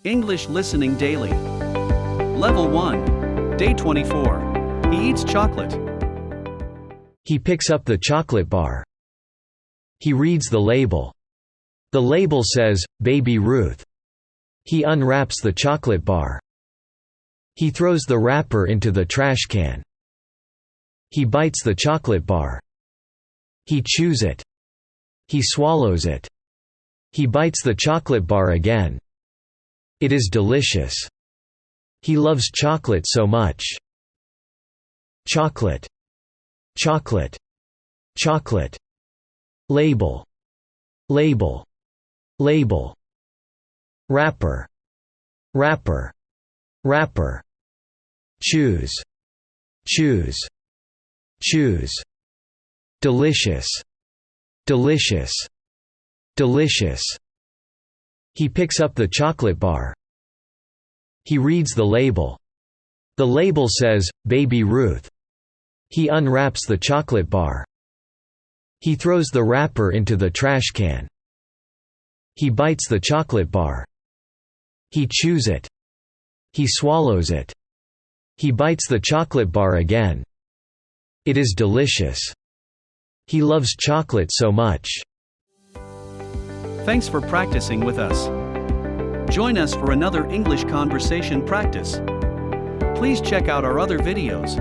English Listening Daily. Level 1. Day 24. He eats chocolate. He picks up the chocolate bar. He reads the label. The label says, Baby Ruth. He unwraps the chocolate bar. He throws the wrapper into the trash can. He bites the chocolate bar. He chews it. He swallows it. He bites the chocolate bar again. It is delicious. He loves chocolate so much. Chocolate. Chocolate. Chocolate. Label. Label. Label. Wrapper. Wrapper. Wrapper. Choose. Choose. Choose. Delicious. Delicious. Delicious. He picks up the chocolate bar. He reads the label. The label says, Baby Ruth. He unwraps the chocolate bar. He throws the wrapper into the trash can. He bites the chocolate bar. He chews it. He swallows it. He bites the chocolate bar again. It is delicious. He loves chocolate so much. Thanks for practicing with us. Join us for another English conversation practice. Please check out our other videos.